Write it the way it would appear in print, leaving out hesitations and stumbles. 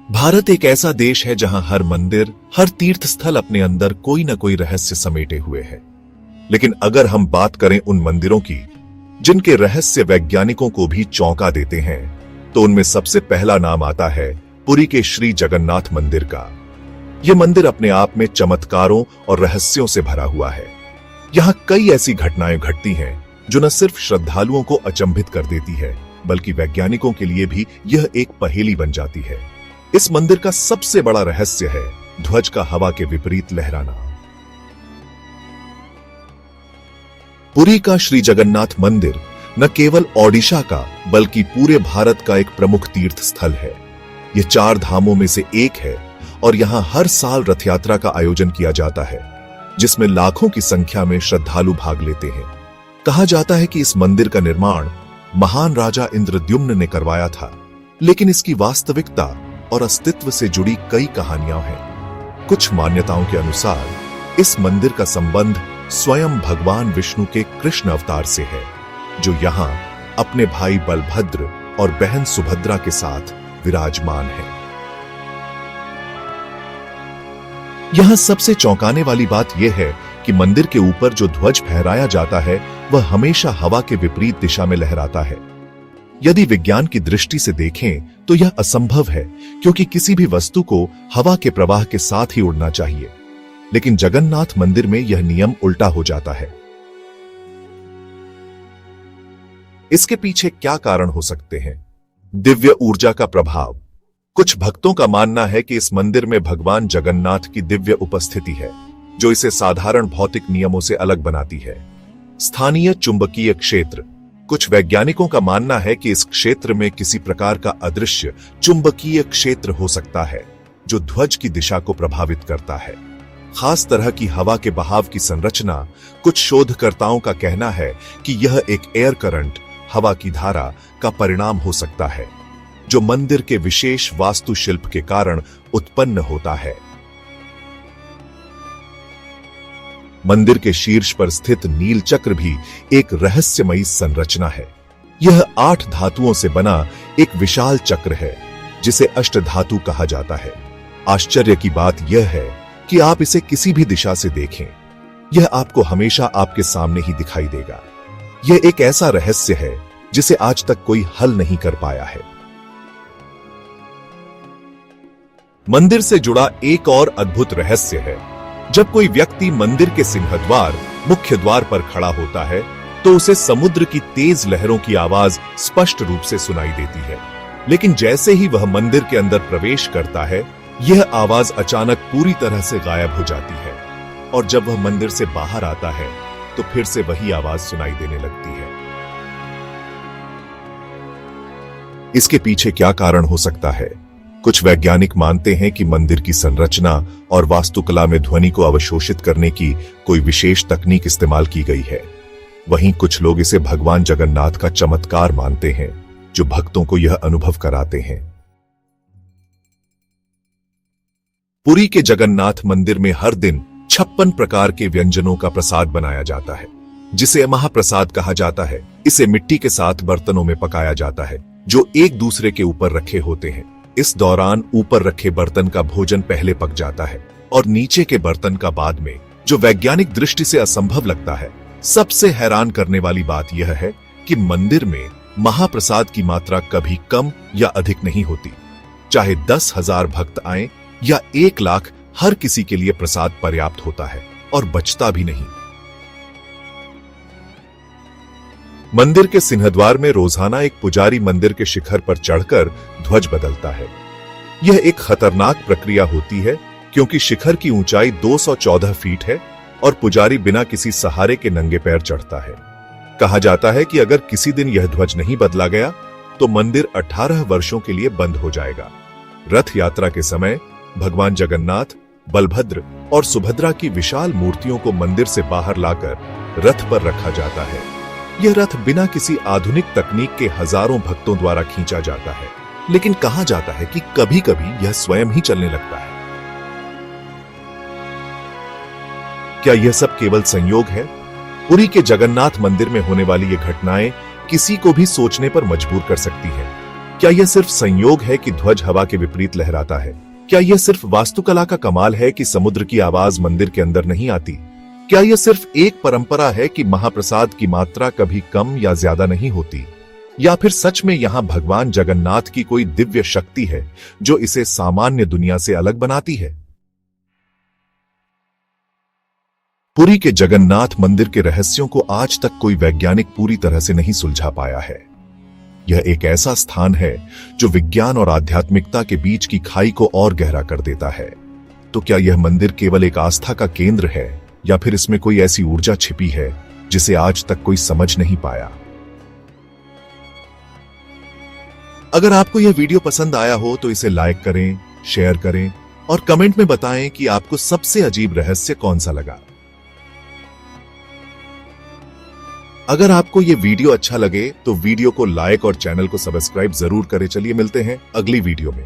भारत एक ऐसा देश है जहां हर मंदिर, हर तीर्थ स्थल अपने अंदर कोई ना कोई रहस्य समेटे हुए है। लेकिन अगर हम बात करें उन मंदिरों की जिनके रहस्य वैज्ञानिकों को भी चौंका देते हैं, तो उनमें सबसे पहला नाम आता है पुरी के श्री जगन्नाथ मंदिर का। यह मंदिर अपने आप में चमत्कारों और रहस्यों से भरा हुआ है। यहां कई ऐसी घटनाएं घटती हैं जो न सिर्फ श्रद्धालुओं को अचंभित कर देती है, बल्कि वैज्ञानिकों के लिए भी यह एक पहेली बन जाती है। इस मंदिर का सबसे बड़ा रहस्य है ध्वज का हवा के विपरीत लहराना। पुरी का श्री जगन्नाथ मंदिर न केवल ओडिशा का बल्कि पूरे भारत का एक प्रमुख तीर्थ स्थल है। यह 4 धामों में से एक है और यहां हर साल रथ यात्रा का आयोजन किया जाता है, जिसमें लाखों की संख्या में श्रद्धालु भाग लेते हैं। कहा जाता है कि इस मंदिर का निर्माण महान राजा इंद्रद्युम्न ने करवाया था, लेकिन इसकी वास्तविकता और अस्तित्व से जुड़ी कई कहानियां हैं। कुछ मान्यताओं के अनुसार इस मंदिर का संबंध स्वयं भगवान विष्णु के कृष्ण अवतार से है, जो यहां अपने भाई बलभद्र और बहन सुभद्रा के साथ विराजमान है। यहां सबसे चौंकाने वाली बात यह है कि मंदिर के ऊपर जो ध्वज फहराया जाता है वह हमेशा हवा के विपरीत दिशा में लहराता है। यदि विज्ञान की दृष्टि से देखें तो यह असंभव है, क्योंकि किसी भी वस्तु को हवा के प्रवाह के साथ ही उड़ना चाहिए। लेकिन जगन्नाथ मंदिर में यह नियम उल्टा हो जाता है। इसके पीछे क्या कारण हो सकते हैं? दिव्य ऊर्जा का प्रभाव। कुछ भक्तों का मानना है कि इस मंदिर में भगवान जगन्नाथ की दिव्य उपस्थिति है, जो इसे साधारण भौतिक नियमों से अलग बनाती है। स्थानीय चुंबकीय क्षेत्र। कुछ वैज्ञानिकों का मानना है कि इस क्षेत्र में किसी प्रकार का अदृश्य चुंबकीय क्षेत्र हो सकता है, जो ध्वज की दिशा को प्रभावित करता है। खास तरह की हवा के बहाव की संरचना। कुछ शोधकर्ताओं का कहना है कि यह एक एयर करंट, हवा की धारा का परिणाम हो सकता है, जो मंदिर के विशेष वास्तुशिल्प के कारण उत्पन्न होता है। मंदिर के शीर्ष पर स्थित नील चक्र भी एक रहस्यमयी संरचना है। यह 8 धातुओं से बना एक विशाल चक्र है, जिसे अष्टधातु कहा जाता है। आश्चर्य की बात यह है कि आप इसे किसी भी दिशा से देखें, यह आपको हमेशा आपके सामने ही दिखाई देगा। यह एक ऐसा रहस्य है जिसे आज तक कोई हल नहीं कर पाया है। मंदिर से जुड़ा एक और अद्भुत रहस्य है। जब कोई व्यक्ति मंदिर के सिंहद्वार, मुख्य द्वार पर खड़ा होता है, तो उसे समुद्र की तेज लहरों की आवाज स्पष्ट रूप से सुनाई देती है। लेकिन जैसे ही वह मंदिर के अंदर प्रवेश करता है, यह आवाज अचानक पूरी तरह से गायब हो जाती है, और जब वह मंदिर से बाहर आता है तो फिर से वही आवाज सुनाई देने लगती है। इसके पीछे क्या कारण हो सकता है? कुछ वैज्ञानिक मानते हैं कि मंदिर की संरचना और वास्तुकला में ध्वनि को अवशोषित करने की कोई विशेष तकनीक इस्तेमाल की गई है। वहीं कुछ लोग इसे भगवान जगन्नाथ का चमत्कार मानते हैं, जो भक्तों को यह अनुभव कराते हैं। पुरी के जगन्नाथ मंदिर में हर दिन 56 प्रकार के व्यंजनों का प्रसाद बनाया जाता है, जिसे महाप्रसाद कहा जाता है। इसे मिट्टी के साथ बर्तनों में पकाया जाता है, जो एक दूसरे के ऊपर रखे होते हैं। इस दौरान ऊपर रखे बर्तन का भोजन पहले पक जाता है और नीचे के बर्तन का बाद में, जो वैज्ञानिक दृष्टि से असंभव लगता है। सबसे हैरान करने वाली बात यह है कि मंदिर में महाप्रसाद की मात्रा कभी कम या अधिक नहीं होती। चाहे 10,000 भक्त आए या 1 लाख, हर किसी के लिए प्रसाद पर्याप्त होता है और बचता भी नहीं। मंदिर के सिंहद्वार में रोजाना एक पुजारी मंदिर के शिखर पर चढ़कर ध्वज बदलता है। यह एक खतरनाक प्रक्रिया होती है, क्योंकि शिखर की ऊंचाई 214 फीट है और पुजारी बिना किसी सहारे के नंगे पैर चढ़ता है। कहा जाता है कि अगर किसी दिन यह ध्वज नहीं बदला गया तो मंदिर 18 वर्षों के लिए बंद हो जाएगा। रथ यात्रा के समय भगवान जगन्नाथ, बलभद्र और सुभद्रा की विशाल मूर्तियों को मंदिर से बाहर लाकर रथ पर रखा जाता है। यह रथ बिना किसी आधुनिक तकनीक के हजारों भक्तों द्वारा खींचा जाता है, लेकिन कहा जाता है कि कभी कभी यह स्वयं ही चलने लगता है। क्या यह सब केवल संयोग है? पुरी के जगन्नाथ मंदिर में होने वाली ये घटनाएं किसी को भी सोचने पर मजबूर कर सकती हैं। क्या यह सिर्फ संयोग है कि ध्वज हवा के विपरीत लहराता है? क्या यह सिर्फ वास्तुकला का कमाल है कि समुद्र की आवाज मंदिर के अंदर नहीं आती? क्या यह सिर्फ एक परंपरा है कि महाप्रसाद की मात्रा कभी कम या ज्यादा नहीं होती? या फिर सच में यहां भगवान जगन्नाथ की कोई दिव्य शक्ति है जो इसे सामान्य दुनिया से अलग बनाती है? पुरी के जगन्नाथ मंदिर के रहस्यों को आज तक कोई वैज्ञानिक पूरी तरह से नहीं सुलझा पाया है। यह एक ऐसा स्थान है जो विज्ञान और आध्यात्मिकता के बीच की खाई को और गहरा कर देता है। तो क्या यह मंदिर केवल एक आस्था का केंद्र है या फिर इसमें कोई ऐसी ऊर्जा छिपी है जिसे आज तक कोई समझ नहीं पाया? अगर आपको यह वीडियो पसंद आया हो तो इसे लाइक करें, शेयर करें और कमेंट में बताएं कि आपको सबसे अजीब रहस्य कौन सा लगा। अगर आपको यह वीडियो अच्छा लगे तो वीडियो को लाइक और चैनल को सब्सक्राइब जरूर करें। चलिए मिलते हैं अगली वीडियो में।